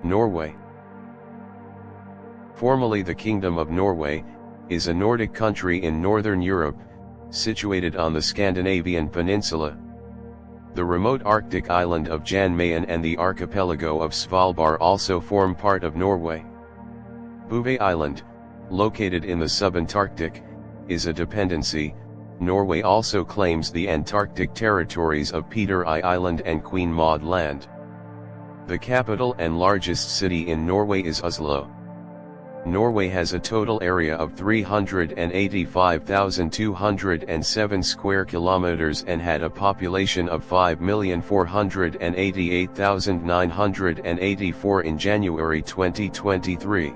Norway. Formerly the Kingdom of Norway, is a Nordic country in northern Europe, situated on the Scandinavian Peninsula. The remote Arctic island of Jan Mayen and the archipelago of Svalbard also form part of Norway. Bouvet Island, located in the subantarctic, is a dependency. Norway also claims the Antarctic territories of Peter I Island and Queen Maud Land. The capital and largest city in Norway is Oslo. Norway has a total area of 385,207 square kilometers and had a population of 5,488,984 in January 2023.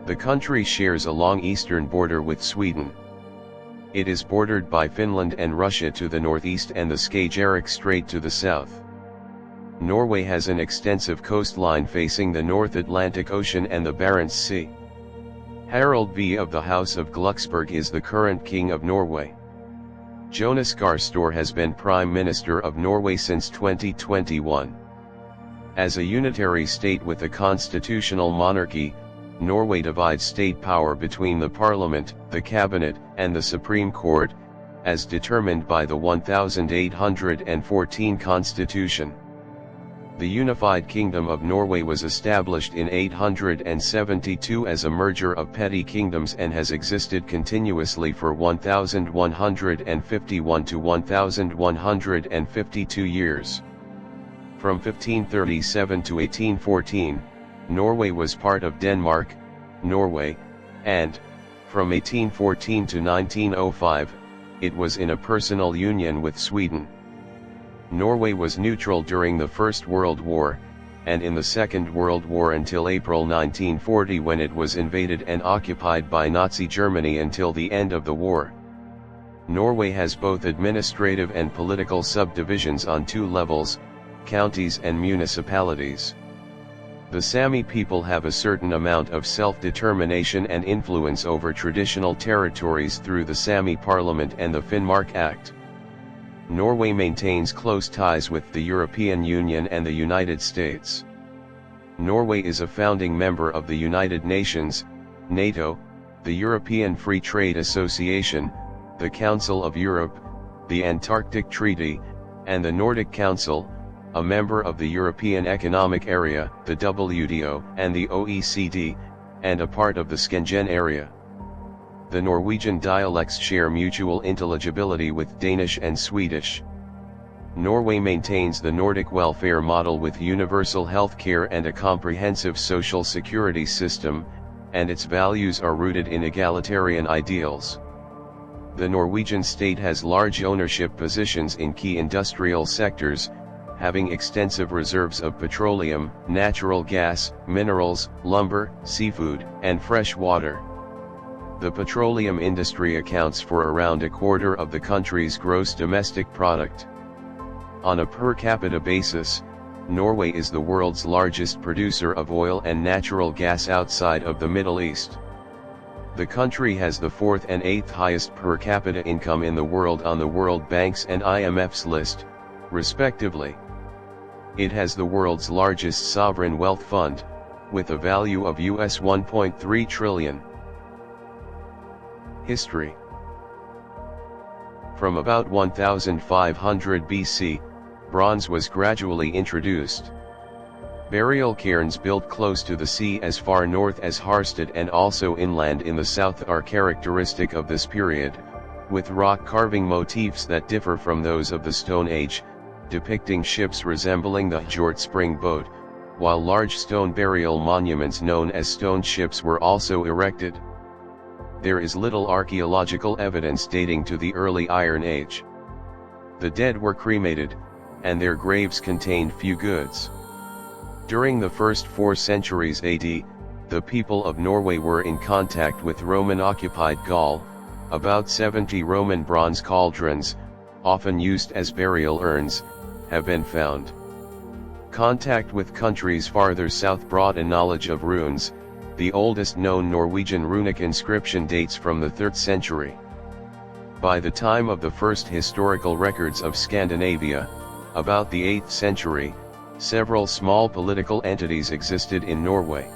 The country shares a long eastern border with Sweden. It is bordered by Finland and Russia to the northeast and the Skagerrak Strait to the south. Norway has an extensive coastline facing the North Atlantic Ocean and the Barents Sea. Harald V of the House of Glucksberg is the current King of Norway. Jonas Gahr Støre has been Prime Minister of Norway since 2021. As a unitary state with a constitutional monarchy, Norway divides state power between the Parliament, the Cabinet, and the Supreme Court, as determined by the 1814 Constitution. The unified Kingdom of Norway was established in 872 as a merger of petty kingdoms and has existed continuously for 1151 to 1152 years. From 1537 to 1814, Norway was part of Denmark, Norway, and, from 1814 to 1905, it was in a personal union with Sweden. Norway was neutral during the First World War, and in the Second World War until April 1940 when it was invaded and occupied by Nazi Germany until the end of the war. Norway has both administrative and political subdivisions on two levels, counties and municipalities. The Sami people have a certain amount of self-determination and influence over traditional territories through the Sami Parliament and the Finnmark Act. Norway maintains close ties with the European Union and the United States. Norway is a founding member of the United Nations, NATO, the European Free Trade Association, the Council of Europe, the Antarctic Treaty, and the Nordic Council, a member of the European Economic Area, the WTO, and the OECD, and a part of the Schengen area. The Norwegian dialects share mutual intelligibility with Danish and Swedish. Norway maintains the Nordic welfare model with universal health care and a comprehensive social security system, and its values are rooted in egalitarian ideals. The Norwegian state has large ownership positions in key industrial sectors, having extensive reserves of petroleum, natural gas, minerals, lumber, seafood, and fresh water. The petroleum industry accounts for around a quarter of the country's gross domestic product. On a per capita basis, Norway is the world's largest producer of oil and natural gas outside of the Middle East. The country has the fourth and eighth highest per capita income in the world on the World Bank's and IMF's list, respectively. It has the world's largest sovereign wealth fund, with a value of US $1.3 trillion. History. From about 1500 BC, bronze was gradually introduced. Burial cairns built close to the sea as far north as Harstad and also inland in the south are characteristic of this period, with rock carving motifs that differ from those of the Stone Age, depicting ships resembling the Hjort Spring boat, while large stone burial monuments known as stone ships were also erected. There is little archaeological evidence dating to the early Iron Age. The dead were cremated, and their graves contained few goods. During the first 4 centuries AD, the people of Norway were in contact with Roman-occupied Gaul. About 70 Roman bronze cauldrons, often used as burial urns, have been found. Contact with countries farther south brought a knowledge of runes. The oldest known Norwegian runic inscription dates from the 3rd century. By the time of the first historical records of Scandinavia, about the 8th century, Several small political entities existed in Norway.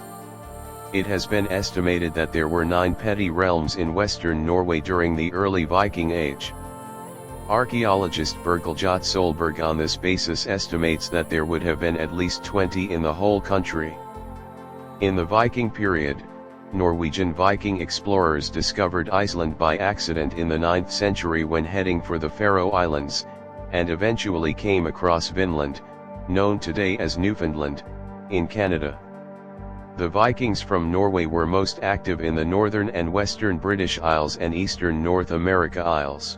It has been estimated that there were 9 petty realms in western Norway during the early Viking Age. Archaeologist Bergljot Solberg on this basis estimates that there would have been at least 20 in the whole country. In the Viking period, Norwegian Viking explorers discovered Iceland by accident in the 9th century when heading for the Faroe Islands, and eventually came across Vinland, known today as Newfoundland, in Canada. The Vikings from Norway were most active in the northern and western British Isles and eastern North America Isles.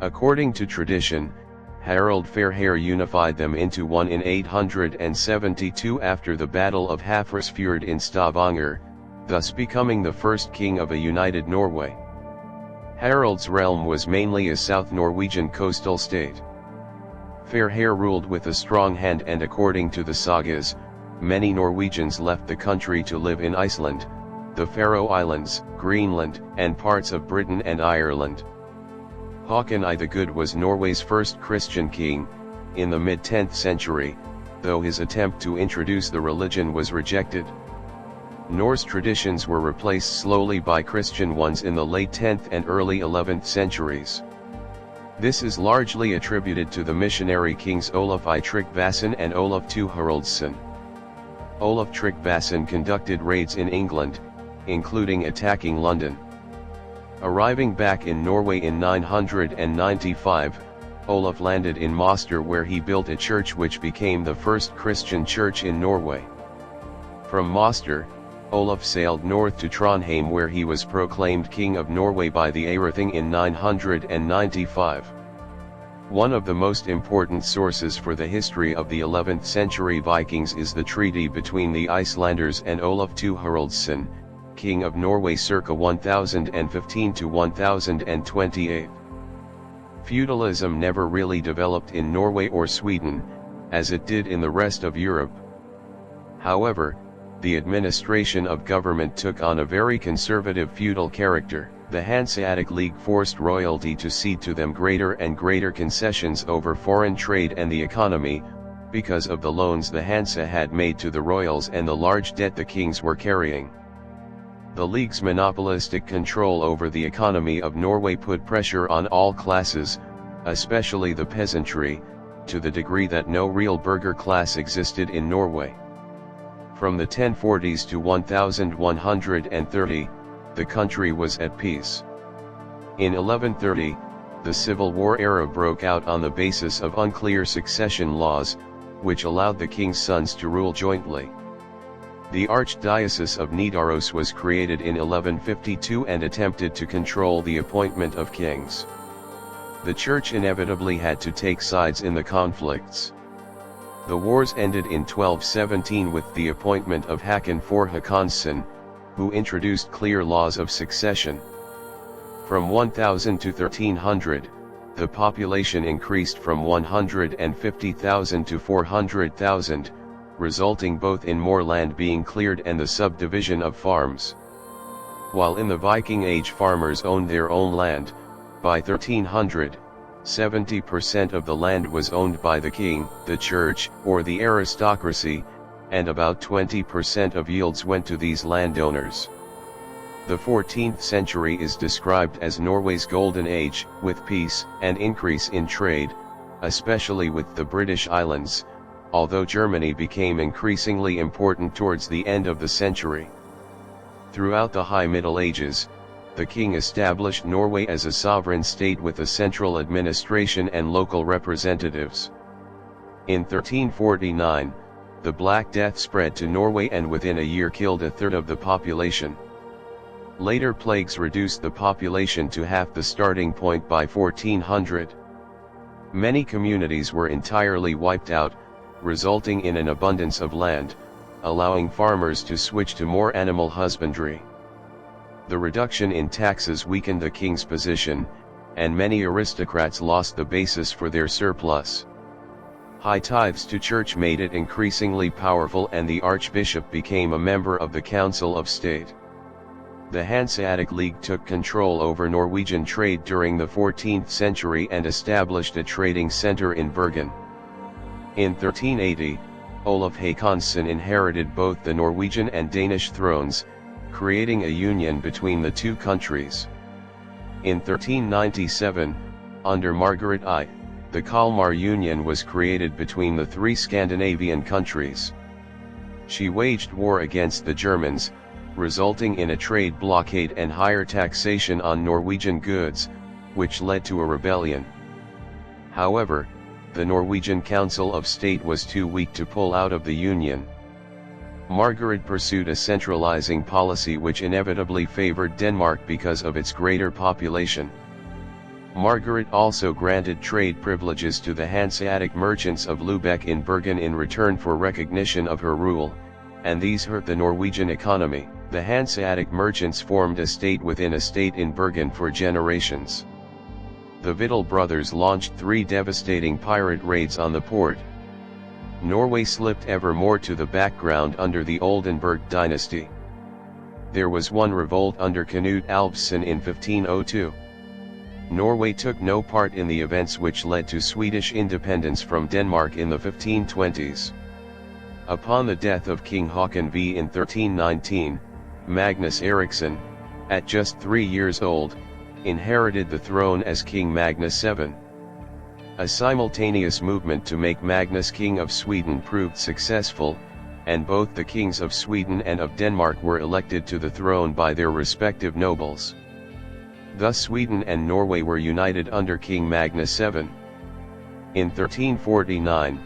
According to tradition, Harald Fairhair unified them into one in 872 after the Battle of Hafrsfjord in Stavanger, thus becoming the first king of a united Norway. Harald's realm was mainly a South Norwegian coastal state. Fairhair ruled with a strong hand, and according to the sagas, many Norwegians left the country to live in Iceland, the Faroe Islands, Greenland, and parts of Britain and Ireland. Håkon I the Good was Norway's first Christian king, in the mid-10th century, though his attempt to introduce the religion was rejected. Norse traditions were replaced slowly by Christian ones in the late 10th and early 11th centuries. This is largely attributed to the missionary kings Olaf I Tryggvason and Olaf II Haraldsson. Olaf Tryggvason conducted raids in England, including attacking London. Arriving back in Norway in 995, Olaf landed in Moster, where he built a church which became the first Christian church in Norway. From Moster, Olaf sailed north to Trondheim, where he was proclaimed King of Norway by the Eirething in 995. One of the most important sources for the history of the 11th century Vikings is the treaty between the Icelanders and Olaf II Haraldsson, King of Norway circa 1015 to 1028. Feudalism never really developed in Norway or Sweden, as it did in the rest of Europe. However, the administration of government took on a very conservative feudal character. The Hanseatic League forced royalty to cede to them greater and greater concessions over foreign trade and the economy, because of the loans the Hanse had made to the royals and the large debt the kings were carrying. The League's monopolistic control over the economy of Norway put pressure on all classes, especially the peasantry, to the degree that no real burgher class existed in Norway. From the 1040s to 1130, the country was at peace. In 1130, the Civil War era broke out on the basis of unclear succession laws, which allowed the king's sons to rule jointly. The Archdiocese of Nidaros was created in 1152 and attempted to control the appointment of kings. The church inevitably had to take sides in the conflicts. The wars ended in 1217 with the appointment of Hakon IV Håkonsson, who introduced clear laws of succession. From 1000 to 1300, the population increased from 150,000 to 400,000, resulting both in more land being cleared and the subdivision of farms. While in the Viking Age farmers owned their own land, by 1300, 70% of the land was owned by the king, the church, or the aristocracy, and about 20% of yields went to these landowners. The 14th century is described as Norway's golden age, with peace and increase in trade, especially with the British Islands, although Germany became increasingly important towards the end of the century. Throughout the High Middle Ages, the king established Norway as a sovereign state with a central administration and local representatives. In 1349, the Black Death spread to Norway and within a year killed a third of the population. Later plagues reduced the population to half the starting point by 1400. Many communities were entirely wiped out, resulting in an abundance of land, allowing farmers to switch to more animal husbandry. The reduction in taxes weakened the king's position, and many aristocrats lost the basis for their surplus. High tithes to church made it increasingly powerful, and the archbishop became a member of the Council of State. The Hanseatic League took control over Norwegian trade during the 14th century and established a trading center in Bergen. In 1380, Olaf Håkonsson inherited both the Norwegian and Danish thrones, creating a union between the two countries. In 1397, under Margaret I, the Kalmar Union was created between the three Scandinavian countries. She waged war against the Germans, resulting in a trade blockade and higher taxation on Norwegian goods, which led to a rebellion. However, the Norwegian Council of State was too weak to pull out of the Union. Margaret pursued a centralizing policy which inevitably favored Denmark because of its greater population. Margaret also granted trade privileges to the Hanseatic merchants of Lubeck in Bergen in return for recognition of her rule, and these hurt the Norwegian economy. The Hanseatic merchants formed a state within a state in Bergen for generations. The Vidal brothers launched 3 devastating pirate raids on the port. Norway slipped ever more to the background under the Oldenburg dynasty. There was one revolt under Knut Alvsson in 1502. Norway took no part in the events which led to Swedish independence from Denmark in the 1520s. Upon the death of King Håkon V in 1319, Magnus Eriksson, at just 3 years old, inherited the throne as King Magnus VII. A simultaneous movement to make Magnus King of Sweden proved successful, and both the kings of Sweden and of Denmark were elected to the throne by their respective nobles. Thus Sweden and Norway were united under King Magnus VII. In 1349,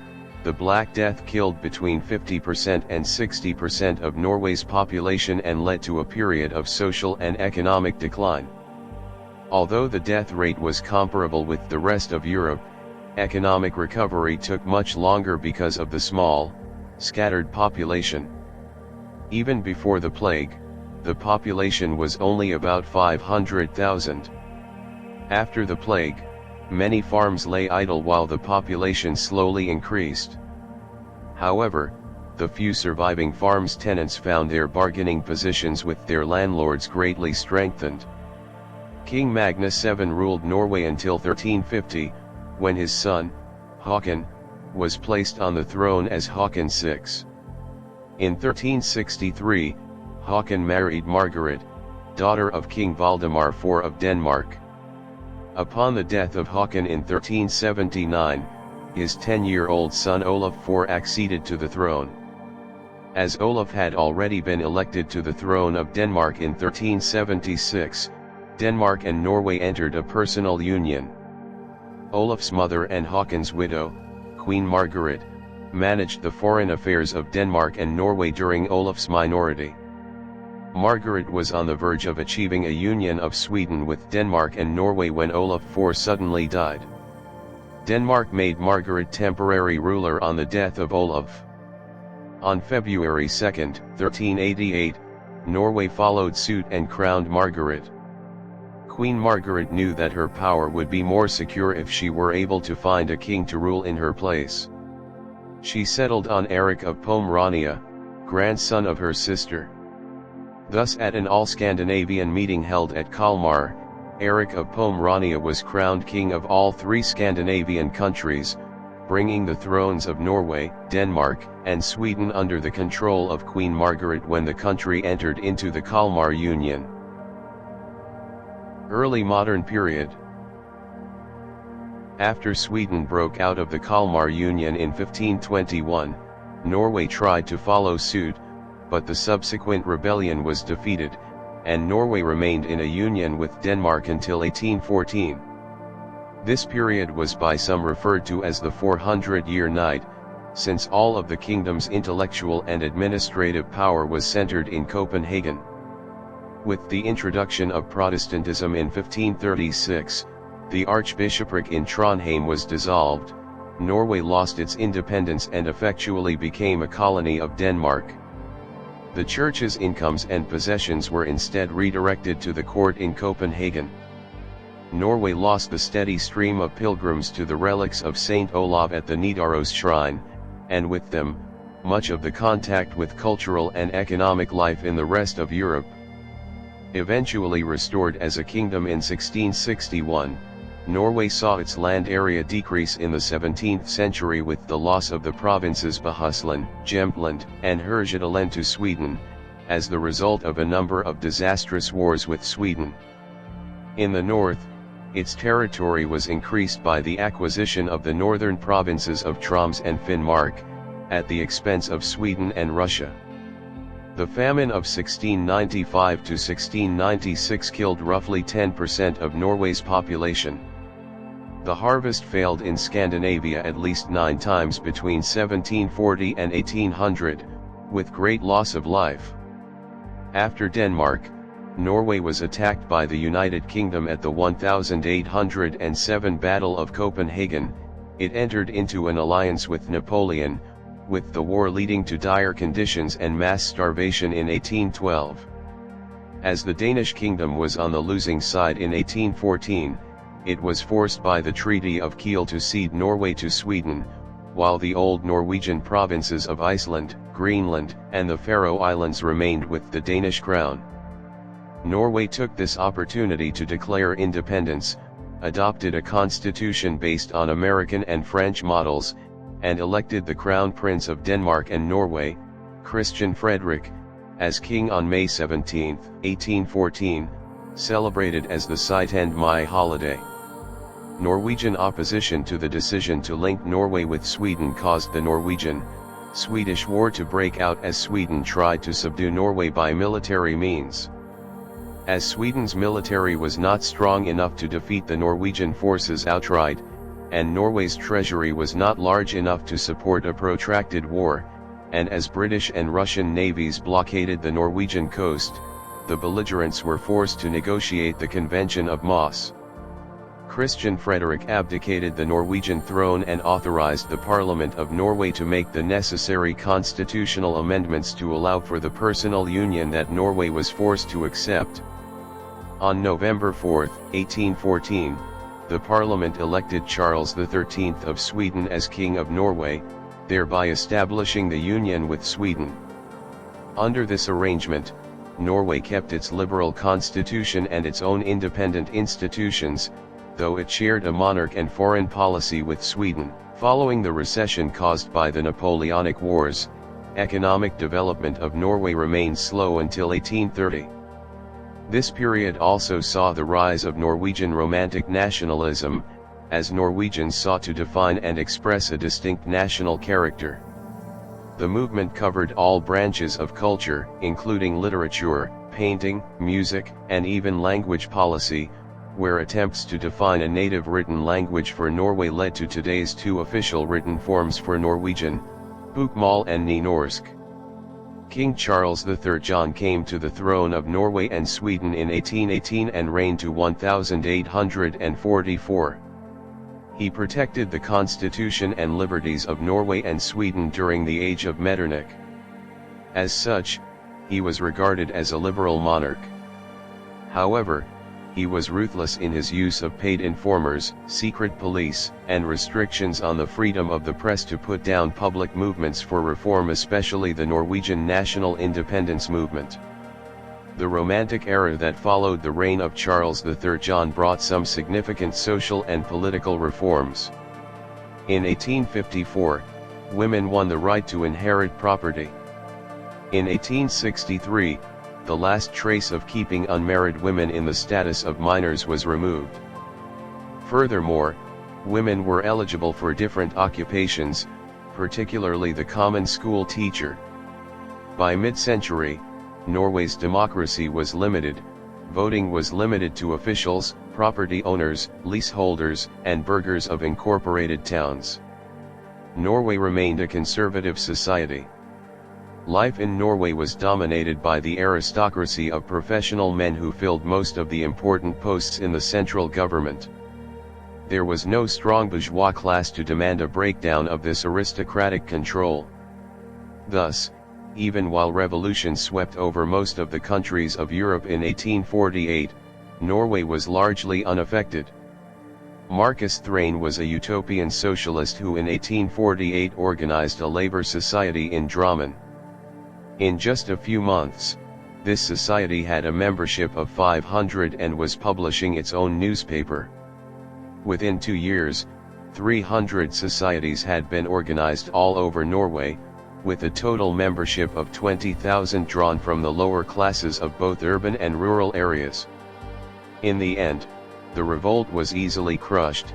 the Black Death killed between 50% and 60% of Norway's population and led to a period of social and economic decline. Although the death rate was comparable with the rest of Europe, economic recovery took much longer because of the small, scattered population. Even before the plague, the population was only about 500,000. After the plague, many farms lay idle while the population slowly increased. However, the few surviving farms' tenants found their bargaining positions with their landlords greatly strengthened. King Magnus VII ruled Norway until 1350, when his son, Håkon, was placed on the throne as Håkon VI. In 1363, Håkon married Margaret, daughter of King Valdemar IV of Denmark. Upon the death of Håkon in 1379, his 10-year-old son Olaf IV acceded to the throne. As Olaf had already been elected to the throne of Denmark in 1376, Denmark and Norway entered a personal union. Olaf's mother and Håkon's widow, Queen Margaret, managed the foreign affairs of Denmark and Norway during Olaf's minority. Margaret was on the verge of achieving a union of Sweden with Denmark and Norway when Olaf IV suddenly died. Denmark made Margaret temporary ruler on the death of Olaf. On February 2, 1388, Norway followed suit and crowned Margaret. Queen Margaret knew that her power would be more secure if she were able to find a king to rule in her place. She settled on Erik of Pomerania, grandson of her sister. Thus at an all-Scandinavian meeting held at Kalmar, Erik of Pomerania was crowned king of all 3 Scandinavian countries, bringing the thrones of Norway, Denmark, and Sweden under the control of Queen Margaret when the country entered into the Kalmar Union. Early Modern Period. After Sweden broke out of the Kalmar Union in 1521, Norway tried to follow suit, but the subsequent rebellion was defeated, and Norway remained in a union with Denmark until 1814. This period was by some referred to as the 400-year night, since all of the kingdom's intellectual and administrative power was centered in Copenhagen. With the introduction of Protestantism in 1536, the archbishopric in Trondheim was dissolved, Norway lost its independence and effectually became a colony of Denmark. The church's incomes and possessions were instead redirected to the court in Copenhagen. Norway lost the steady stream of pilgrims to the relics of Saint Olav at the Nidaros shrine, and with them, much of the contact with cultural and economic life in the rest of Europe. Eventually restored as a kingdom in 1661, Norway saw its land area decrease in the 17th century with the loss of the provinces Bohuslän, Jämtland, and Härjedalen to Sweden, as the result of a number of disastrous wars with Sweden. In the north, its territory was increased by the acquisition of the northern provinces of Troms and Finnmark, at the expense of Sweden and Russia. The famine of 1695 to 1696 killed roughly 10% of Norway's population. The harvest failed in Scandinavia at least 9 times between 1740 and 1800, with great loss of life. After Denmark, Norway was attacked by the United Kingdom at the 1807 Battle of Copenhagen. It entered into an alliance with Napoleon, with the war leading to dire conditions and mass starvation in 1812. As the Danish kingdom was on the losing side in 1814, it was forced by the Treaty of Kiel to cede Norway to Sweden, while the old Norwegian provinces of Iceland, Greenland, and the Faroe Islands remained with the Danish crown. Norway took this opportunity to declare independence, adopted a constitution based on American and French models, and elected the Crown Prince of Denmark and Norway, Christian Frederick, as king on May 17, 1814, celebrated as the 17 Maj holiday. Norwegian opposition to the decision to link Norway with Sweden caused the Norwegian-Swedish War to break out as Sweden tried to subdue Norway by military means. As Sweden's military was not strong enough to defeat the Norwegian forces outright, and Norway's treasury was not large enough to support a protracted war, and as British and Russian navies blockaded the Norwegian coast, the belligerents were forced to negotiate the Convention of Moss. Christian Frederick abdicated the Norwegian throne and authorized the Parliament of Norway to make the necessary constitutional amendments to allow for the personal union that Norway was forced to accept. On November 4, 1814, the Parliament elected Charles XIII of Sweden as King of Norway, thereby establishing the union with Sweden. Under this arrangement, Norway kept its liberal constitution and its own independent institutions, though it shared a monarch and foreign policy with Sweden. Following the recession caused by the Napoleonic Wars, economic development of Norway remained slow until 1830. This period also saw the rise of Norwegian Romantic nationalism, as Norwegians sought to define and express a distinct national character. The movement covered all branches of culture, including literature, painting, music, and even language policy, where attempts to define a native written language for Norway led to today's 2 official written forms for Norwegian, Bokmål and Nynorsk. King Charles III John came to the throne of Norway and Sweden in 1818 and reigned to 1844. He protected the constitution and liberties of Norway and Sweden during the age of Metternich. As such, he was regarded as a liberal monarch. However, he was ruthless in his use of paid informers, secret police, and restrictions on the freedom of the press to put down public movements for reform, especially the Norwegian national independence movement. The Romantic era that followed the reign of Charles III John brought some significant social and political reforms. In 1854, women won the right to inherit property. In 1863, the last trace of keeping unmarried women in the status of minors was removed. Furthermore, women were eligible for different occupations, particularly the common school teacher. By mid-century, Norway's democracy was limited. Voting was limited to officials, property owners, leaseholders, and burghers of incorporated towns. Norway remained a conservative society. Life in Norway was dominated by the aristocracy of professional men who filled most of the important posts in the central government. There was no strong bourgeois class to demand a breakdown of this aristocratic control. Thus, even while revolution swept over most of the countries of Europe in 1848, Norway was largely unaffected. Marcus Thrane was a utopian socialist who in 1848 organized a labor society in Drammen. In just a few months, this society had a membership of 500 and was publishing its own newspaper. Within 2 years, 300 societies had been organized all over Norway, with a total membership of 20,000 drawn from the lower classes of both urban and rural areas. In the end, the revolt was easily crushed.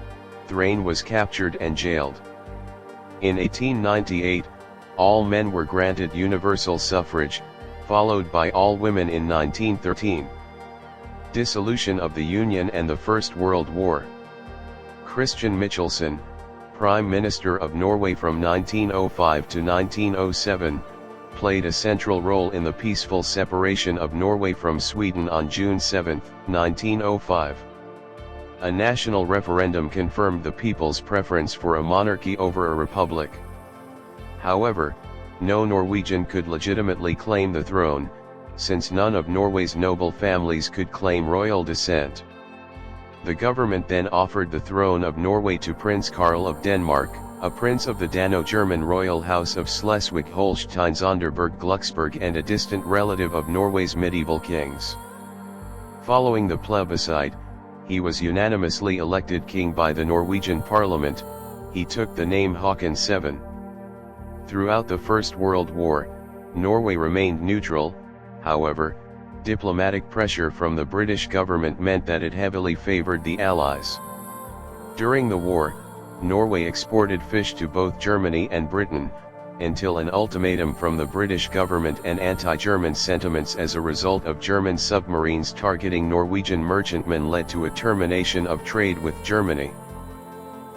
Thrain was captured and jailed. In 1898, all men were granted universal suffrage, followed by all women in 1913. Dissolution of the Union and the First World War. Christian Michelsen, Prime Minister of Norway from 1905 to 1907, played a central role in the peaceful separation of Norway from Sweden on June 7, 1905. A national referendum confirmed the people's preference for a monarchy over a republic. However, no Norwegian could legitimately claim the throne, since none of Norway's noble families could claim royal descent. The government then offered the throne of Norway to Prince Karl of Denmark, a prince of the Dano-German royal house of Schleswig-Holstein-Sonderburg-Glucksburg and a distant relative of Norway's medieval kings. Following the plebiscite, he was unanimously elected king by the Norwegian parliament. He took the name Håkon VII. Throughout the First World War, Norway remained neutral. However, diplomatic pressure from the British government meant that it heavily favored the Allies. During the war, Norway exported fish to both Germany and Britain, until an ultimatum from the British government and anti-German sentiments as a result of German submarines targeting Norwegian merchantmen led to a termination of trade with Germany.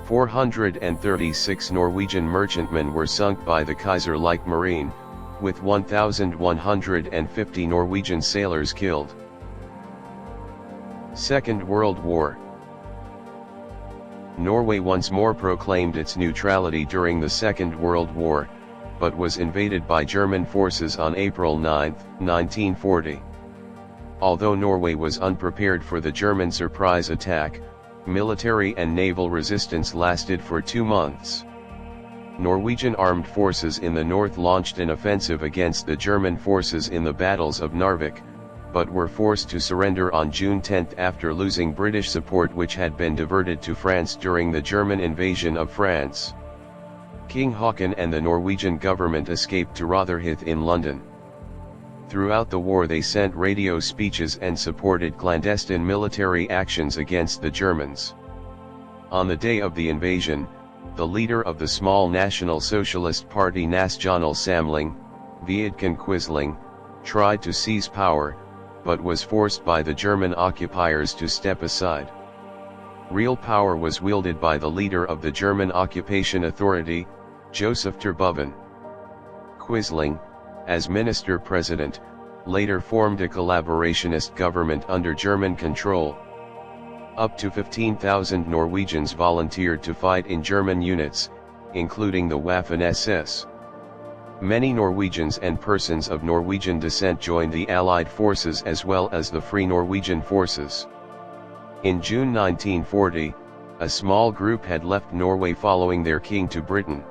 436 Norwegian merchantmen were sunk by the Kaiser-like Marine, with 1,150 Norwegian sailors killed. Second World War. Norway once more proclaimed its neutrality during the Second World War, but was invaded by German forces on April 9, 1940. Although Norway was unprepared for the German surprise attack, military and naval resistance lasted for 2 months. Norwegian armed forces in the north launched an offensive against the German forces in the battles of Narvik, but were forced to surrender on June 10 after losing British support which had been diverted to France during the German invasion of France. King Haakon and the Norwegian government escaped to Rotherhithe in London. Throughout the war they sent radio speeches and supported clandestine military actions against the Germans. On the day of the invasion, the leader of the small National Socialist Party Nasjonal Samling, Vidkun Quisling, tried to seize power, but was forced by the German occupiers to step aside. Real power was wielded by the leader of the German Occupation Authority, Joseph Terboven. Quisling, as minister-president, later formed a collaborationist government under German control. Up to 15,000 Norwegians volunteered to fight in German units, including the Waffen-SS. Many Norwegians and persons of Norwegian descent joined the Allied forces as well as the Free Norwegian forces. In June 1940, a small group had left Norway following their king to Britain.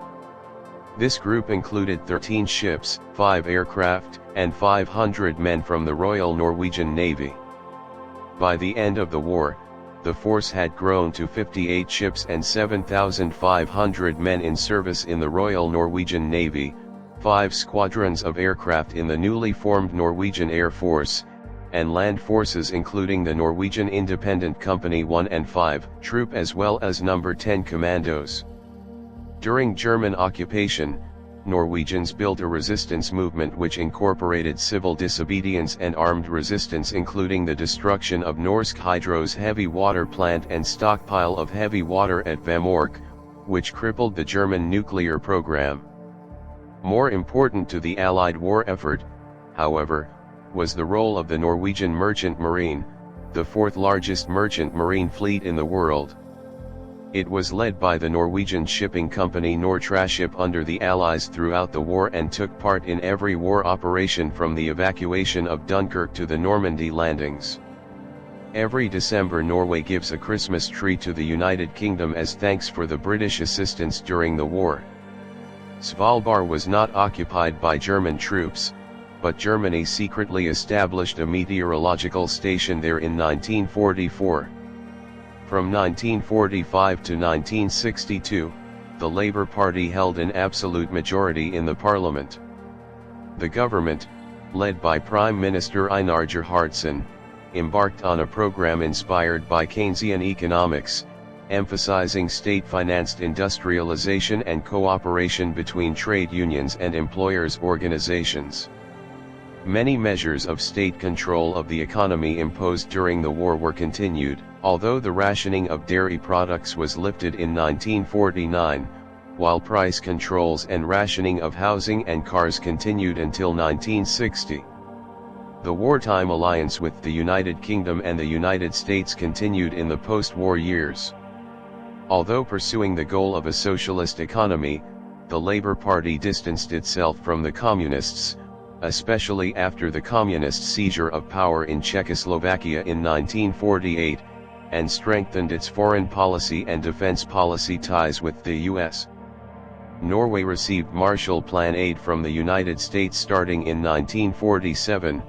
This group included 13 ships, 5 aircraft, and 500 men from the Royal Norwegian Navy. By the end of the war, the force had grown to 58 ships and 7,500 men in service in the Royal Norwegian Navy, 5 squadrons of aircraft in the newly formed Norwegian Air Force, and land forces including the Norwegian Independent Company 1 and 5 Troop as well as No. 10 Commandos. During German occupation, Norwegians built a resistance movement which incorporated civil disobedience and armed resistance, including the destruction of Norsk Hydro's heavy water plant and stockpile of heavy water at Vemork, which crippled the German nuclear program. More important to the Allied war effort, however, was the role of the Norwegian Merchant Marine, the fourth largest merchant marine fleet in the world. It was led by the Norwegian shipping company Nortraship under the Allies throughout the war and took part in every war operation from the evacuation of Dunkirk to the Normandy landings. Every December Norway gives a Christmas tree to the United Kingdom as thanks for the British assistance during the war. Svalbard was not occupied by German troops, but Germany secretly established a meteorological station there in 1944. From 1945 to 1962, the Labour Party held an absolute majority in the parliament. The government, led by Prime Minister Einar Gerhardsen, embarked on a program inspired by Keynesian economics, emphasizing state-financed industrialization and cooperation between trade unions and employers' organizations. Many measures of state control of the economy imposed during the war were continued, although the rationing of dairy products was lifted in 1949, while price controls and rationing of housing and cars continued until 1960. The wartime alliance with the United Kingdom and the United States continued in the post-war years. Although pursuing the goal of a socialist economy, the Labour Party distanced itself from the Communists, especially after the Communist seizure of power in Czechoslovakia in 1948, and strengthened its foreign policy and defense policy ties with the US. Norway received Marshall Plan aid from the United States starting in 1947,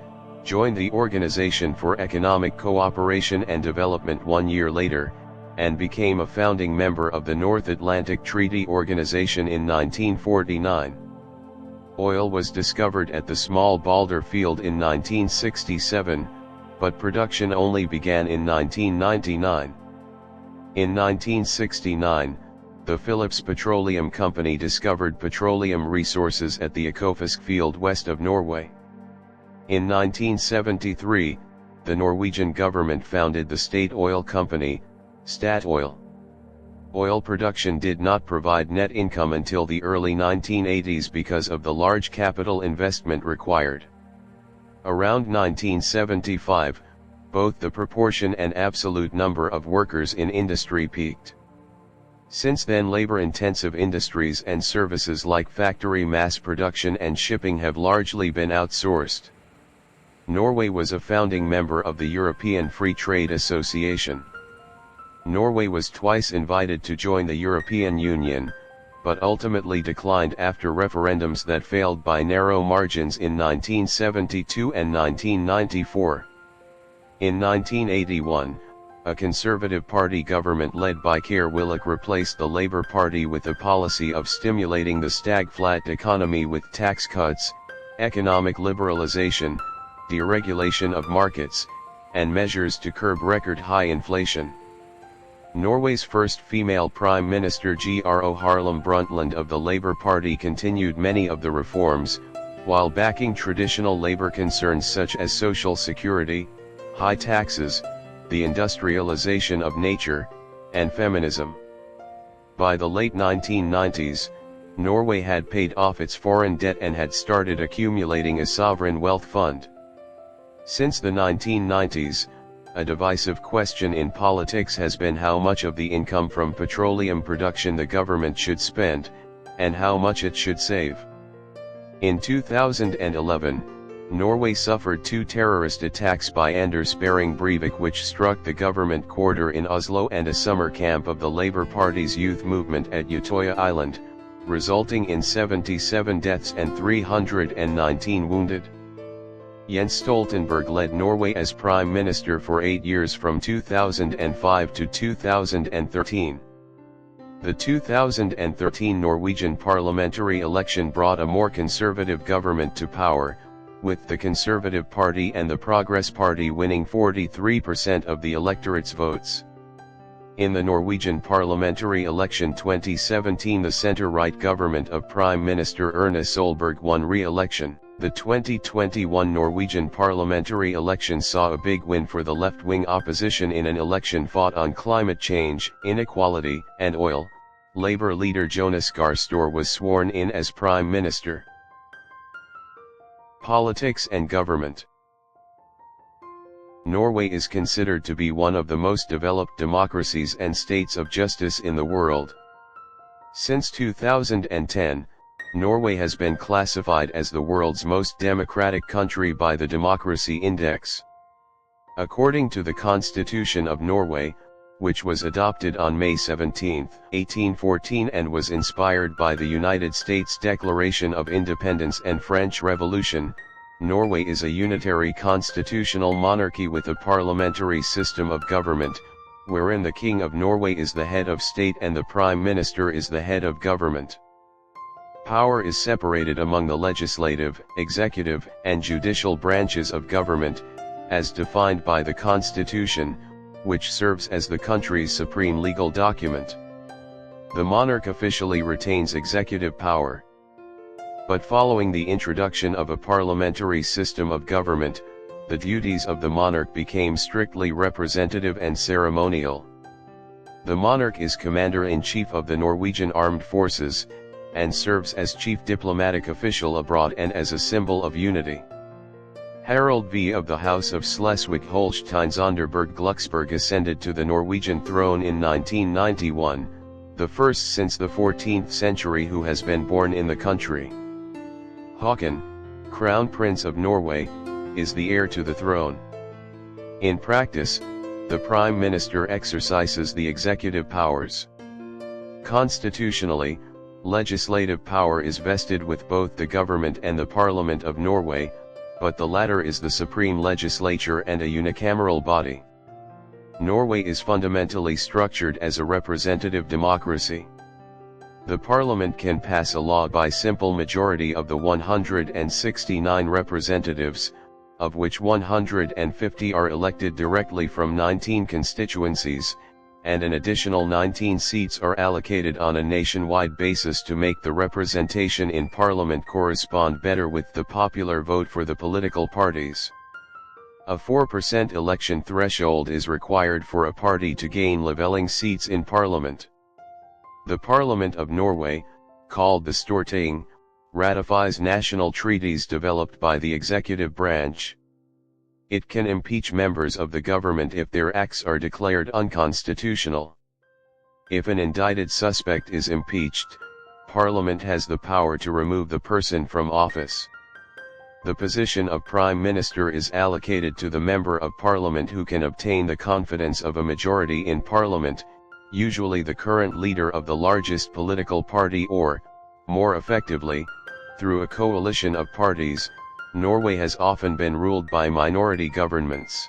joined the Organization for Economic Cooperation and Development 1 year later, and became a founding member of the North Atlantic Treaty Organization in 1949. Oil was discovered at the small Balder field in 1967, but production only began in 1999. In 1969, the Phillips Petroleum Company discovered petroleum resources at the Ekofisk field west of Norway. In 1973, the Norwegian government founded the state oil company, Statoil. Oil production did not provide net income until the early 1980s because of the large capital investment required. Around 1975, both the proportion and absolute number of workers in industry peaked. Since then, labor-intensive industries and services like factory mass production and shipping have largely been outsourced. Norway was a founding member of the European Free Trade Association. Norway was twice invited to join the European Union, but ultimately declined after referendums that failed by narrow margins in 1972 and 1994. In 1981, a Conservative Party government led by Kjær Willik replaced the Labour Party with a policy of stimulating the stagflat economy with tax cuts, economic liberalization, deregulation of markets, and measures to curb record-high inflation. Norway's first female Prime Minister Gro Harlem Brundtland of the Labour Party continued many of the reforms, while backing traditional labour concerns such as social security, high taxes, the industrialization of nature, and feminism. By the late 1990s, Norway had paid off its foreign debt and had started accumulating a sovereign wealth fund. Since the 1990s, a divisive question in politics has been how much of the income from petroleum production the government should spend, and how much it should save. In 2011, Norway suffered 2 terrorist attacks by Anders Behring Breivik which struck the government quarter in Oslo and a summer camp of the Labour Party's youth movement at Utøya Island, resulting in 77 deaths and 319 wounded. Jens Stoltenberg led Norway as Prime Minister for 8 years from 2005 to 2013. The 2013 Norwegian parliamentary election brought a more conservative government to power, with the Conservative Party and the Progress Party winning 43% of the electorate's votes. In the Norwegian parliamentary election 2017, the centre-right government of Prime Minister Erna Solberg won re-election. The 2021 Norwegian parliamentary election saw a big win for the left-wing opposition in an election fought on climate change, inequality, and oil. Labour leader Jonas Gahr Støre was sworn in as Prime Minister. Politics and government. Norway is considered to be one of the most developed democracies and states of justice in the world. Since 2010, Norway has been classified as the world's most democratic country by the Democracy Index. According to the Constitution of Norway, which was adopted on May 17, 1814 and was inspired by the United States Declaration of Independence and French Revolution, Norway is a unitary constitutional monarchy with a parliamentary system of government, wherein the King of Norway is the head of state and the Prime Minister is the head of government. Power is separated among the legislative, executive, and judicial branches of government, as defined by the Constitution, which serves as the country's supreme legal document. The monarch officially retains executive power. But following the introduction of a parliamentary system of government, the duties of the monarch became strictly representative and ceremonial. The monarch is commander-in-chief of the Norwegian armed forces, and serves as chief diplomatic official abroad and as a symbol of unity. Harald V of the House of Schleswig-Holstein-Sonderburg-Glucksburg ascended to the Norwegian throne in 1991, the first since the 14th century who has been born in the country. Haakon, Crown Prince of Norway, is the heir to the throne. In practice, the Prime Minister exercises the executive powers. Constitutionally, legislative power is vested with both the government and the Parliament of Norway, but the latter is the supreme legislature and a unicameral body. Norway is fundamentally structured as a representative democracy. The Parliament can pass a law by simple majority of the 169 representatives, of which 150 are elected directly from 19 constituencies, and an additional 19 seats are allocated on a nationwide basis to make the representation in Parliament correspond better with the popular vote for the political parties. A 4% election threshold is required for a party to gain levelling seats in Parliament. The Parliament of Norway, called the Storting, ratifies national treaties developed by the executive branch. It can impeach members of the government if their acts are declared unconstitutional. If an indicted suspect is impeached, Parliament has the power to remove the person from office. The position of Prime Minister is allocated to the Member of Parliament who can obtain the confidence of a majority in Parliament, usually the current leader of the largest political party or, more effectively, through a coalition of parties. Norway has often been ruled by minority governments.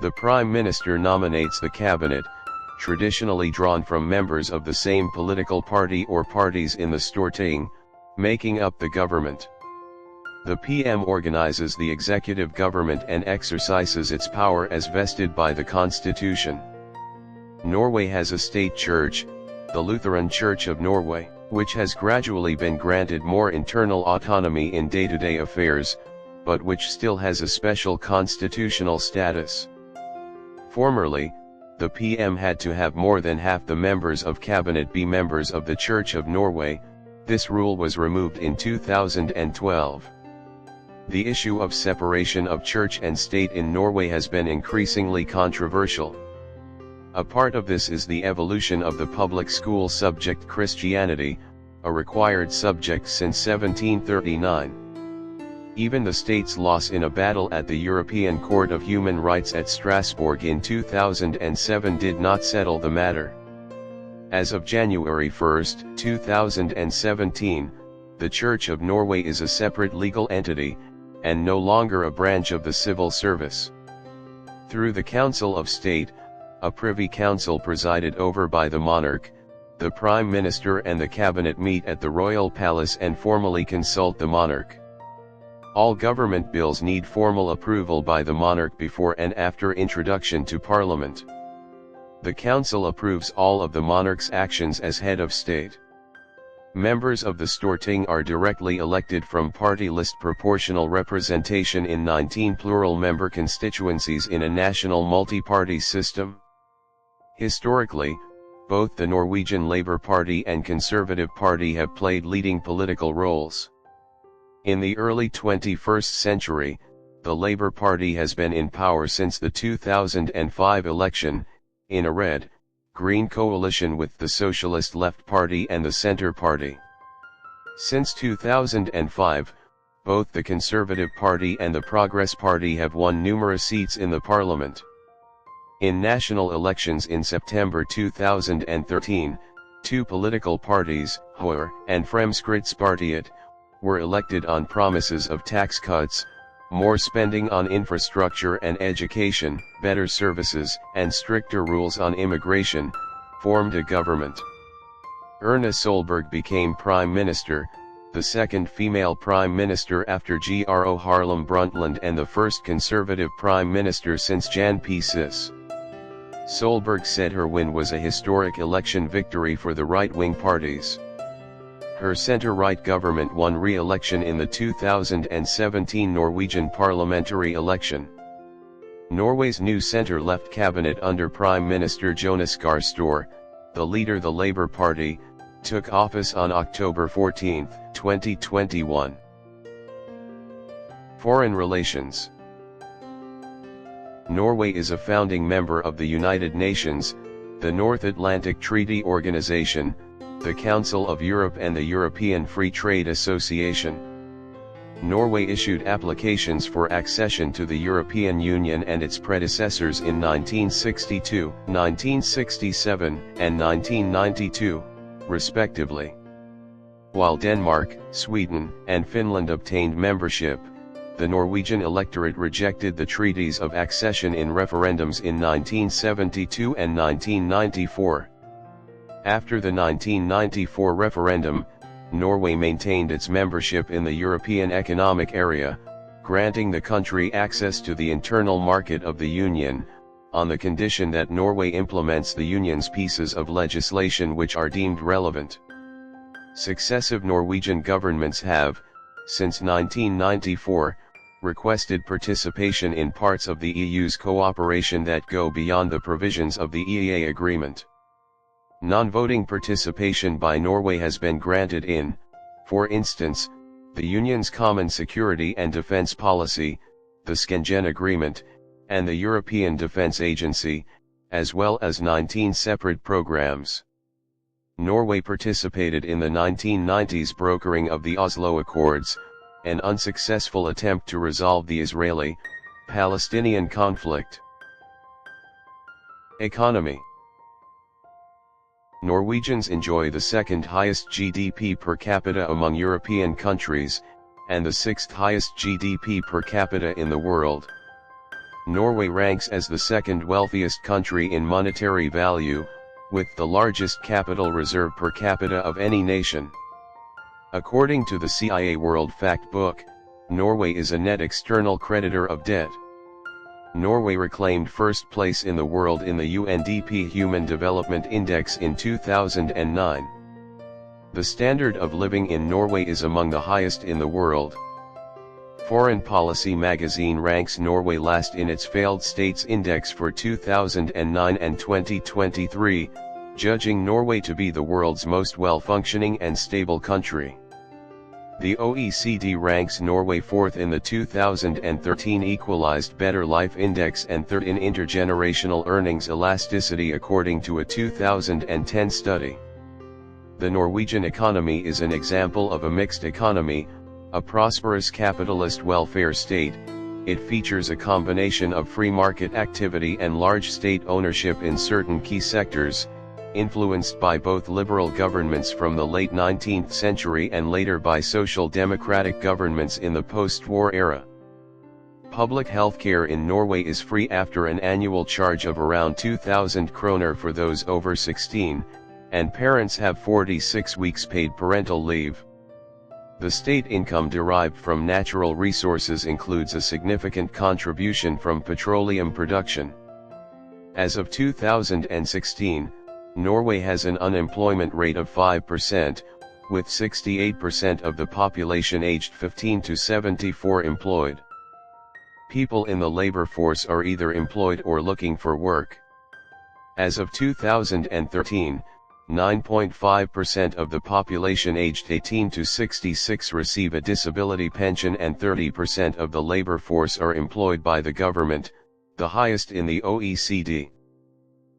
The Prime Minister nominates the cabinet, traditionally drawn from members of the same political party or parties in the Storting, making up the government. The PM organizes the executive government and exercises its power as vested by the Constitution. Norway has a state church, the Lutheran Church of Norway, which has gradually been granted more internal autonomy in day-to-day affairs, but which still has a special constitutional status. Formerly, the PM had to have more than half the members of cabinet be members of the Church of Norway. This rule was removed in 2012. The issue of separation of church and state in Norway has been increasingly controversial. A part of this is the evolution of the public school subject Christianity, a required subject since 1739. Even the state's loss in a battle at the European Court of Human Rights at Strasbourg in 2007 did not settle the matter. As of January 1, 2017, the Church of Norway is a separate legal entity, and no longer a branch of the civil service. Through the Council of State, a privy council presided over by the monarch, the Prime Minister and the cabinet meet at the royal palace and formally consult the monarch. All government bills need formal approval by the monarch before and after introduction to Parliament. The council approves all of the monarch's actions as head of state. Members of the Storting are directly elected from party list proportional representation in 19 plural-member constituencies in a national multi-party system. Historically, both the Norwegian Labour Party and Conservative Party have played leading political roles. In the early 21st century, the Labour Party has been in power since the 2005 election, in a red-green coalition with the Socialist Left Party and the Centre Party. Since 2005, both the Conservative Party and the Progress Party have won numerous seats in the Parliament. In national elections in September 2013, two political parties, Høyre and Fremskrittspartiet, were elected on promises of tax cuts, more spending on infrastructure and education, better services, and stricter rules on immigration, formed a government. Erna Solberg became Prime Minister, the second female Prime Minister after Gro Harlem Brundtland and the first Conservative Prime Minister since Jan P. Sis. Solberg said her win was a historic election victory for the right-wing parties. Her centre-right government won re-election in the 2017 Norwegian parliamentary election. Norway's new centre-left cabinet under Prime Minister Jonas Gahr Støre, the leader of the Labour Party, took office on October 14, 2021. Foreign relations. Norway is a founding member of the United Nations, the North Atlantic Treaty Organization, the Council of Europe and the European Free Trade Association. Norway issued applications for accession to the European Union and its predecessors in 1962, 1967, and 1992, respectively. While Denmark, Sweden, and Finland obtained membership, the Norwegian electorate rejected the treaties of accession in referendums in 1972 and 1994. After the 1994 referendum, Norway maintained its membership in the European Economic Area, granting the country access to the internal market of the Union, on the condition that Norway implements the Union's pieces of legislation which are deemed relevant. Successive Norwegian governments have, since 1994, requested participation in parts of the EU's cooperation that go beyond the provisions of the EEA agreement. Non-voting participation by Norway has been granted in, for instance, the Union's Common Security and Defence Policy, the Schengen Agreement, and the European Defence Agency, as well as 19 separate programs. Norway participated in the 1990s brokering of the Oslo Accords, an unsuccessful attempt to resolve the Israeli-Palestinian conflict. Economy. Norwegians enjoy the second highest GDP per capita among European countries, and the sixth highest GDP per capita in the world. Norway ranks as the second wealthiest country in monetary value, with the largest capital reserve per capita of any nation. According to the CIA World Fact Book, Norway is a net external creditor of debt. Norway reclaimed first place in the world in the UNDP Human Development Index in 2009. The standard of living in Norway is among the highest in the world. Foreign Policy magazine ranks Norway last in its failed states index for 2009 and 2023, judging Norway to be the world's most well-functioning and stable country. The OECD ranks Norway fourth in the 2013 Equalized Better Life Index and third in intergenerational earnings elasticity according to a 2010 study. The Norwegian economy is an example of a mixed economy, a prosperous capitalist welfare state. It features a combination of free market activity and large state ownership in certain key sectors, influenced by both liberal governments from the late 19th century and later by social democratic governments in the post-war era. Public healthcare in Norway is free after an annual charge of around 2,000 kroner for those over 16, and parents have 46 weeks paid parental leave. The state income derived from natural resources includes a significant contribution from petroleum production. As of 2016, Norway has an unemployment rate of 5%, with 68% of the population aged 15 to 74 employed. People in the labor force are either employed or looking for work. As of 2013, 9.5% of the population aged 18 to 66 receive a disability pension and 30% of the labor force are employed by the government, the highest in the OECD.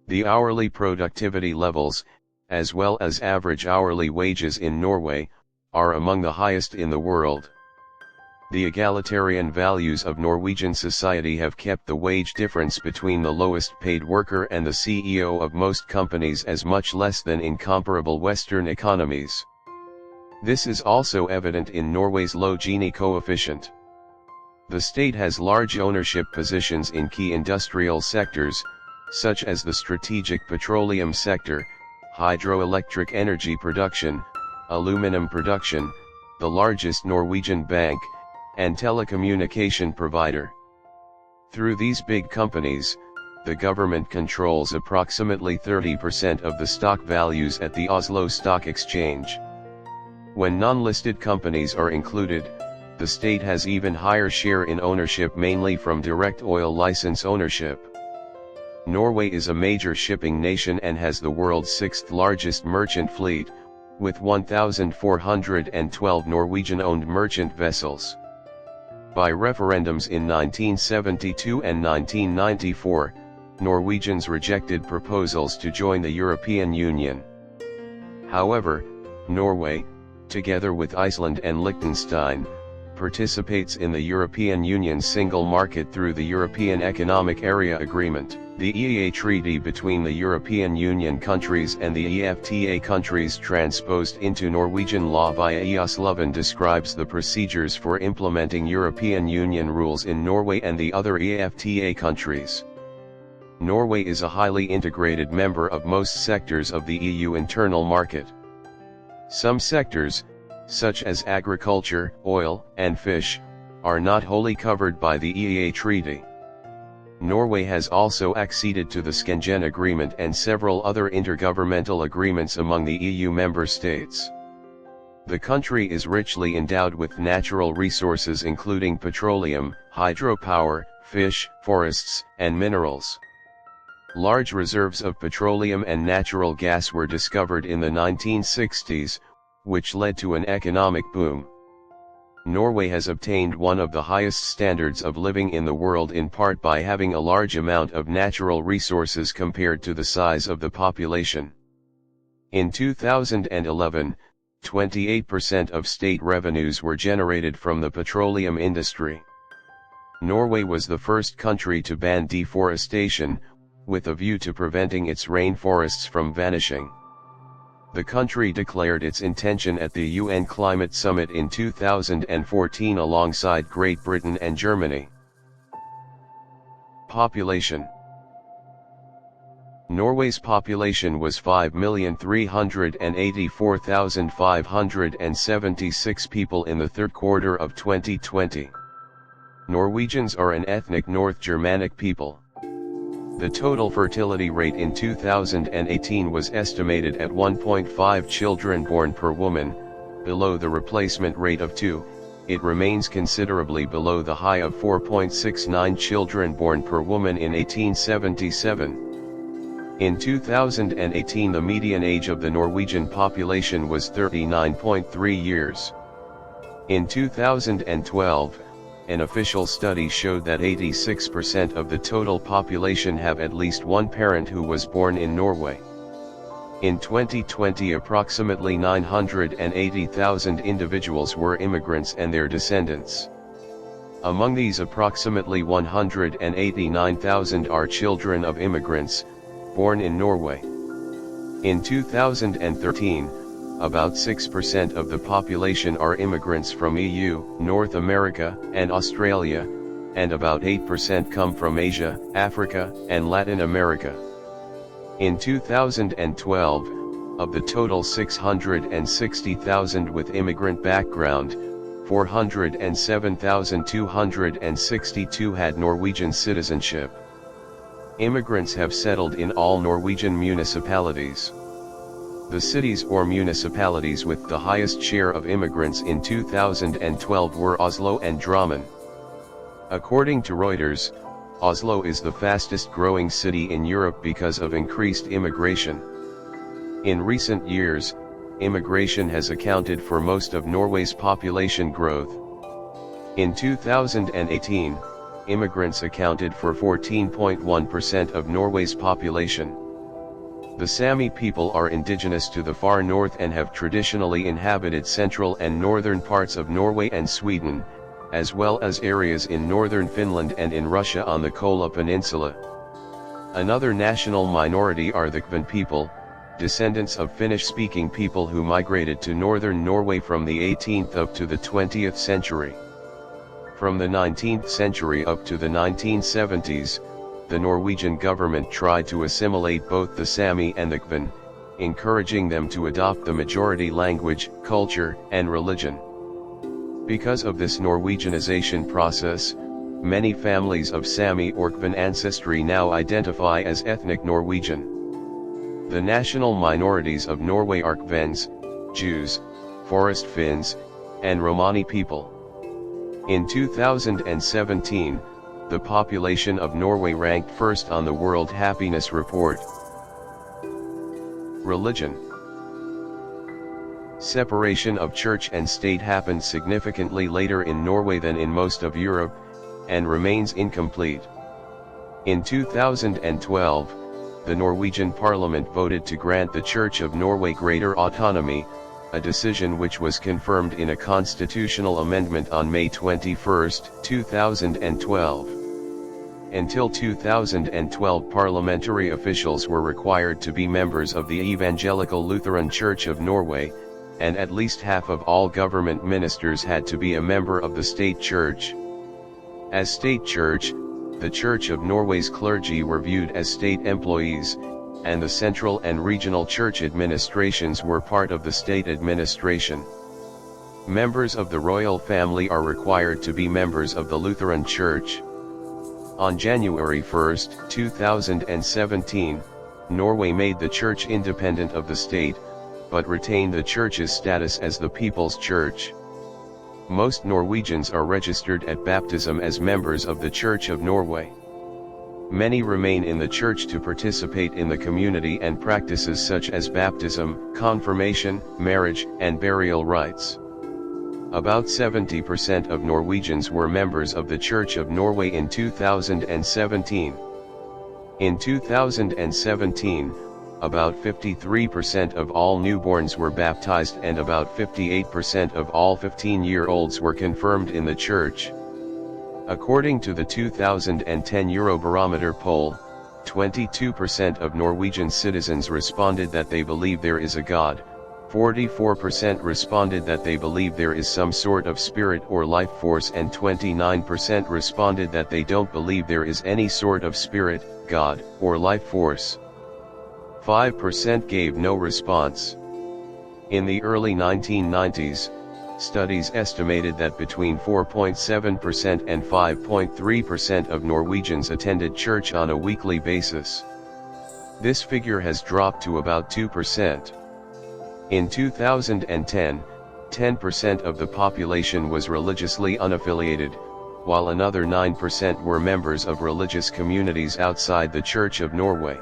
The hourly productivity levels, as well as average hourly wages in Norway, are among the highest in the world. The egalitarian values of Norwegian society have kept the wage difference between the lowest paid worker and the CEO of most companies as much less than in comparable Western economies. This is also evident in Norway's low Gini coefficient. The state has large ownership positions in key industrial sectors, such as the strategic petroleum sector, hydroelectric energy production, aluminum production, the largest Norwegian bank, and telecommunication provider. Through these big companies, the government controls approximately 30% of the stock values at the Oslo Stock Exchange. When non-listed companies are included, the state has even higher share in ownership, mainly from direct oil license ownership. Norway is a major shipping nation and has the world's sixth largest merchant fleet, with 1,412 Norwegian-owned merchant vessels. By referendums in 1972 and 1994, Norwegians rejected proposals to join the European Union. However, Norway, together with Iceland and Liechtenstein, participates in the European Union's single market through the European Economic Area Agreement. The EEA Treaty between the European Union countries and the EFTA countries transposed into Norwegian law via EØS-loven describes the procedures for implementing European Union rules in Norway and the other EFTA countries. Norway is a highly integrated member of most sectors of the EU internal market. Some sectors, such as agriculture, oil, and fish, are not wholly covered by the EEA Treaty. Norway has also acceded to the Schengen Agreement and several other intergovernmental agreements among the EU member states. The country is richly endowed with natural resources including petroleum, hydropower, fish, forests, and minerals. Large reserves of petroleum and natural gas were discovered in the 1960s, which led to an economic boom. Norway has obtained one of the highest standards of living in the world in part by having a large amount of natural resources compared to the size of the population. In 2011, 28% of state revenues were generated from the petroleum industry. Norway was the first country to ban deforestation, with a view to preventing its rainforests from vanishing. The country declared its intention at the UN Climate Summit in 2014 alongside Great Britain and Germany. Population. Norway's population was 5,384,576 people in the third quarter of 2020. Norwegians are an ethnic North Germanic people. The total fertility rate in 2018 was estimated at 1.5 children born per woman, below the replacement rate of 2. It remains considerably below the high of 4.69 children born per woman in 1877. In 2018, the median age of the Norwegian population was 39.3 years. In 2012, an official study showed that 86% of the total population have at least one parent who was born in Norway. In 2020, approximately 980,000 individuals were immigrants and their descendants. Among these, approximately 189,000 are children of immigrants, born in Norway. In 2013, about 6% of the population are immigrants from EU, North America, and Australia, and about 8% come from Asia, Africa, and Latin America. In 2012, of the total 660,000 with immigrant background, 407,262 had Norwegian citizenship. Immigrants have settled in all Norwegian municipalities. The cities or municipalities with the highest share of immigrants in 2012 were Oslo and Drammen. According to Reuters, Oslo is the fastest growing city in Europe because of increased immigration. In recent years, immigration has accounted for most of Norway's population growth. In 2018, immigrants accounted for 14.1% of Norway's population. The Sami people are indigenous to the far north and have traditionally inhabited central and northern parts of Norway and Sweden, as well as areas in northern Finland and in Russia on the Kola Peninsula. Another national minority are the Kven people, descendants of Finnish-speaking people who migrated to northern Norway from the 18th up to the 20th century. From the 19th century up to the 1970s, the Norwegian government tried to assimilate both the Sami and the Kven, encouraging them to adopt the majority language, culture, and religion. Because of this Norwegianization process, many families of Sami or Kven ancestry now identify as ethnic Norwegian. The national minorities of Norway are Kvens, Jews, Forest Finns, and Romani people. In 2017, the population of Norway ranked first on the World Happiness Report. Religion. Separation of church and state happened significantly later in Norway than in most of Europe, and remains incomplete. In 2012, the Norwegian Parliament voted to grant the Church of Norway greater autonomy, a decision which was confirmed in a constitutional amendment on May 21, 2012. Until 2012, parliamentary officials were required to be members of the Evangelical Lutheran Church of Norway, and at least half of all government ministers had to be a member of the state church. As state church, the Church of Norway's clergy were viewed as state employees, and the central and regional church administrations were part of the state administration. Members of the royal family are required to be members of the Lutheran Church. On January 1, 2017, Norway made the church independent of the state, but retained the church's status as the People's Church. Most Norwegians are registered at baptism as members of the Church of Norway. Many remain in the church to participate in the community and practices such as baptism, confirmation, marriage, and burial rites. About 70% of Norwegians were members of the Church of Norway in 2017. In 2017, about 53% of all newborns were baptized and about 58% of all 15-year-olds were confirmed in the church. According to the 2010 Eurobarometer poll, 22% of Norwegian citizens responded that they believe there is a God, 44% responded that they believe there is some sort of spirit or life force, and 29% responded that they don't believe there is any sort of spirit, God, or life force. 5% gave no response. In the early 1990s, studies estimated that between 4.7% and 5.3% of Norwegians attended church on a weekly basis. This figure has dropped to about 2%. In 2010, 10% of the population was religiously unaffiliated, while another 9% were members of religious communities outside the Church of Norway.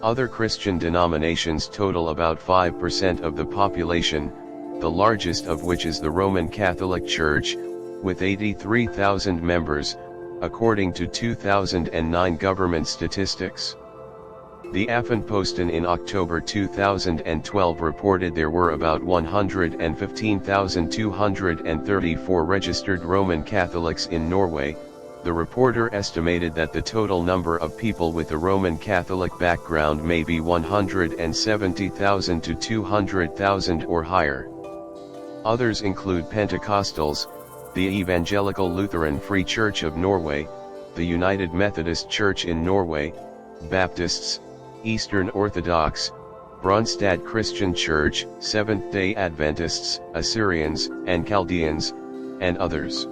Other Christian denominations total about 5% of the population, the largest of which is the Roman Catholic Church, with 83,000 members, according to 2009 government statistics. The Aftenposten in October 2012 reported there were about 115,234 registered Roman Catholics in Norway. The reporter estimated that the total number of people with a Roman Catholic background may be 170,000 to 200,000 or higher. Others include Pentecostals, the Evangelical Lutheran Free Church of Norway, the United Methodist Church in Norway, Baptists, Eastern Orthodox, Brunstad Christian Church, Seventh-day Adventists, Assyrians, and Chaldeans, and others.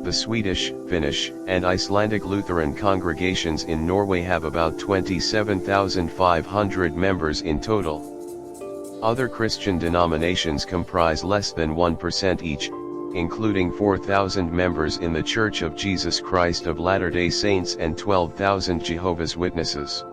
The Swedish, Finnish, and Icelandic Lutheran congregations in Norway have about 27,500 members in total. Other Christian denominations comprise less than 1% each, including 4,000 members in the Church of Jesus Christ of Latter-day Saints and 12,000 Jehovah's Witnesses.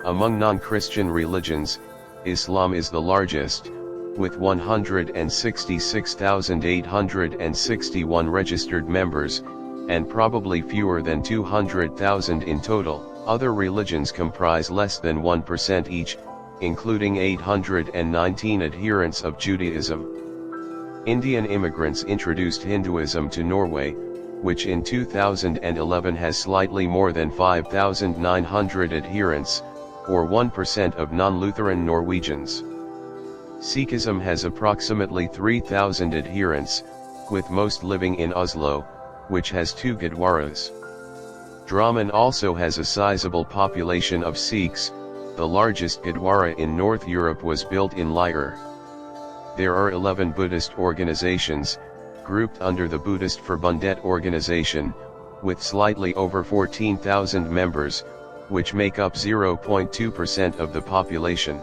Among non-Christian religions, Islam is the largest, with 166,861 registered members, and probably fewer than 200,000 in total. Other religions comprise less than 1% each, including 819 adherents of Judaism. Indian immigrants introduced Hinduism to Norway, which in 2011 has slightly more than 5,900 adherents, or 1% of non-Lutheran Norwegians. Sikhism has approximately 3,000 adherents, with most living in Oslo, which has 2 Gurdwaras. Drammen also has a sizable population of Sikhs. The largest Gurdwara in North Europe was built in Lier. There are 11 Buddhist organizations, grouped under the Buddhist Forbundet organization, with slightly over 14,000 members, which make up 0.2% of the population.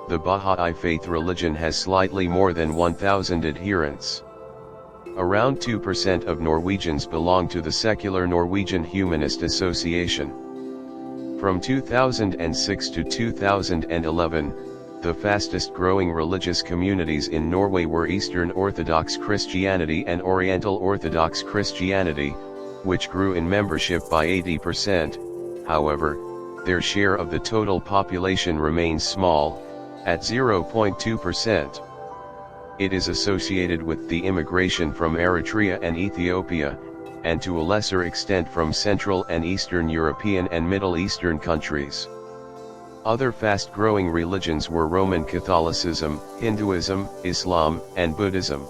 The Baha'i faith religion has slightly more than 1,000 adherents. Around 2% of Norwegians belong to the secular Norwegian Humanist Association. From 2006 to 2011, the fastest growing religious communities in Norway were Eastern Orthodox Christianity and Oriental Orthodox Christianity, which grew in membership by 80%, however, their share of the total population remains small, at 0.2%. It is associated with the immigration from Eritrea and Ethiopia, and to a lesser extent from Central and Eastern European and Middle Eastern countries. Other fast-growing religions were Roman Catholicism, Hinduism, Islam, and Buddhism.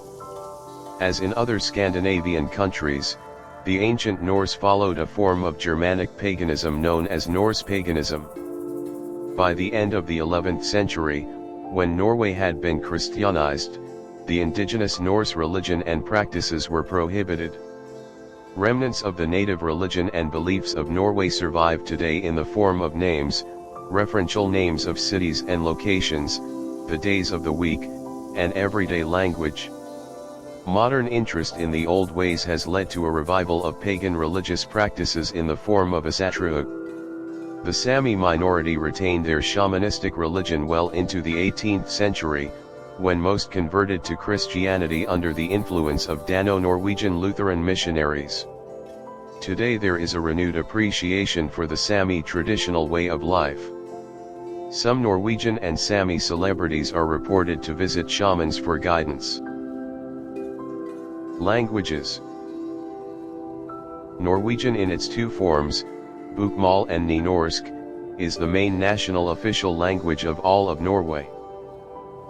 As in other Scandinavian countries, the ancient Norse followed a form of Germanic paganism known as Norse paganism. By the end of the 11th century, when Norway had been Christianized, the indigenous Norse religion and practices were prohibited. Remnants of the native religion and beliefs of Norway survive today in the form of names, referential names of cities and locations, the days of the week, and everyday language. Modern interest in the old ways has led to a revival of pagan religious practices in the form of Asatrahug. The Sami minority retained their shamanistic religion well into the 18th century, when most converted to Christianity under the influence of Dano-Norwegian Lutheran missionaries. Today there is a renewed appreciation for the Sami traditional way of life. Some Norwegian and Sami celebrities are reported to visit shamans for guidance. Languages. Norwegian in its 2 forms, Bokmål and Nynorsk, is the main national official language of all of Norway.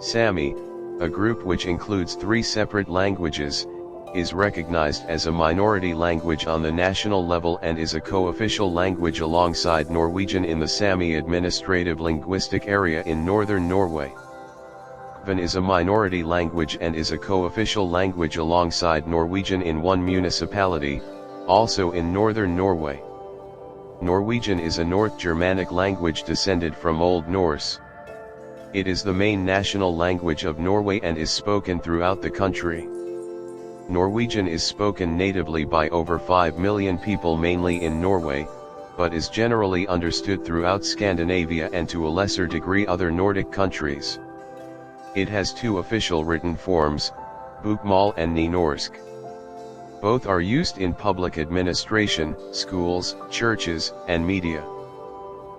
Sami, a group which includes 3 separate languages, is recognized as a minority language on the national level and is a co-official language alongside Norwegian in the Sami administrative linguistic area in northern Norway. Kven is a minority language and is a co-official language alongside Norwegian in one municipality, also in northern Norway. Norwegian is a North Germanic language descended from Old Norse. It is the main national language of Norway and is spoken throughout the country. Norwegian is spoken natively by over 5 million people mainly in Norway, but is generally understood throughout Scandinavia and to a lesser degree other Nordic countries. It has 2 official written forms, Bokmål and Nynorsk. Both are used in public administration, schools, churches, and media.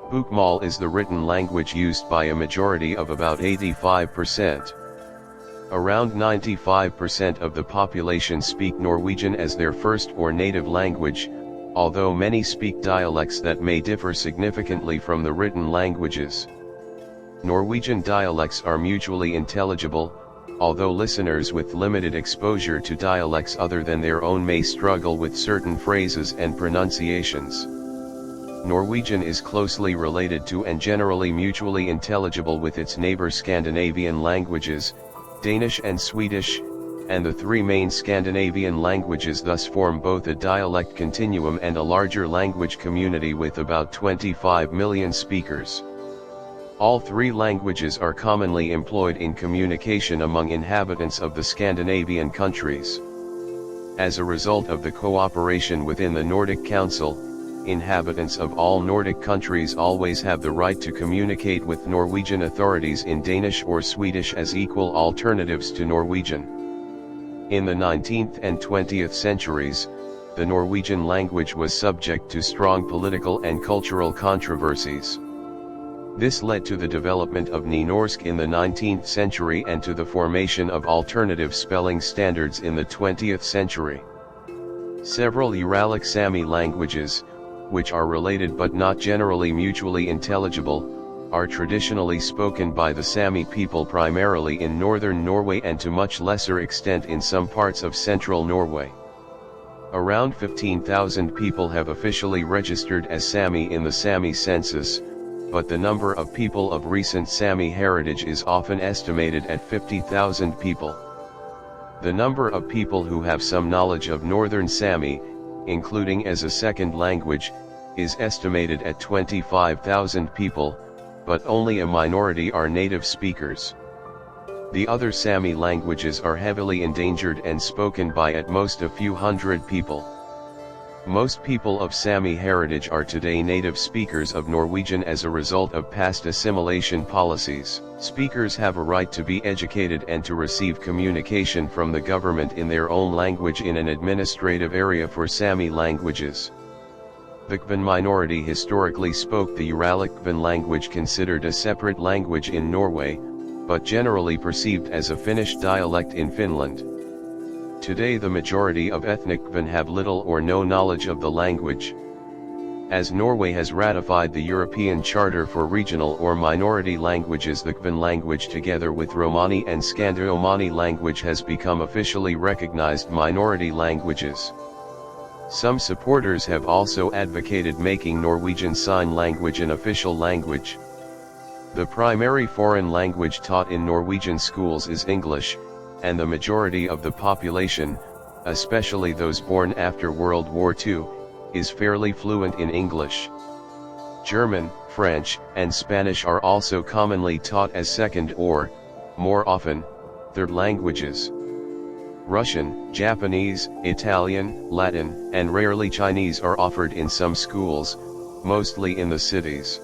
Bokmål is the written language used by a majority of about 85%. Around 95% of the population speak Norwegian as their first or native language, although many speak dialects that may differ significantly from the written languages. Norwegian dialects are mutually intelligible, although listeners with limited exposure to dialects other than their own may struggle with certain phrases and pronunciations. Norwegian is closely related to and generally mutually intelligible with its neighbor Scandinavian languages, Danish and Swedish, and the 3 main Scandinavian languages thus form both a dialect continuum and a larger language community with about 25 million speakers. All 3 languages are commonly employed in communication among inhabitants of the Scandinavian countries. As a result of the cooperation within the Nordic Council, inhabitants of all Nordic countries always have the right to communicate with Norwegian authorities in Danish or Swedish as equal alternatives to Norwegian. In the 19th and 20th centuries, the Norwegian language was subject to strong political and cultural controversies. This led to the development of Nynorsk in the 19th century and to the formation of alternative spelling standards in the 20th century. Several Uralic Sami languages, which are related but not generally mutually intelligible, are traditionally spoken by the Sami people primarily in northern Norway and to much lesser extent in some parts of central Norway. Around 15,000 people have officially registered as Sami in the Sami census, but the number of people of recent Sami heritage is often estimated at 50,000 people. The number of people who have some knowledge of Northern Sami, including as a second language, is estimated at 25,000 people, but only a minority are native speakers. The other Sami languages are heavily endangered and spoken by at most a few hundred people. Most people of Sami heritage are today native speakers of Norwegian as a result of past assimilation policies. Speakers have a right to be educated and to receive communication from the government in their own language in an administrative area for Sami languages. The Kven minority historically spoke the Uralic Kven language, considered a separate language in Norway, but generally perceived as a Finnish dialect in Finland. Today the majority of ethnic Kven have little or no knowledge of the language. As Norway has ratified the European Charter for Regional or Minority Languages, the Kven language together with Romani and Scando-Romani language has become officially recognized minority languages. Some supporters have also advocated making Norwegian Sign Language an official language. The primary foreign language taught in Norwegian schools is English, and the majority of the population, especially those born after World War II, is fairly fluent in English. German, French, and Spanish are also commonly taught as second or, more often, third languages. Russian, Japanese, Italian, Latin, and rarely Chinese are offered in some schools, mostly in the cities.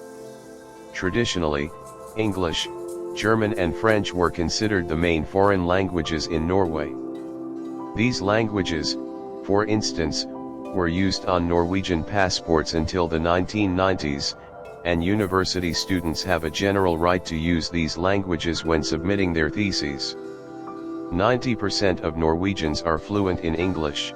Traditionally, English, German and French were considered the main foreign languages in Norway. These languages, for instance, were used on Norwegian passports until the 1990s, and university students have a general right to use these languages when submitting their theses. 90% of Norwegians are fluent in English.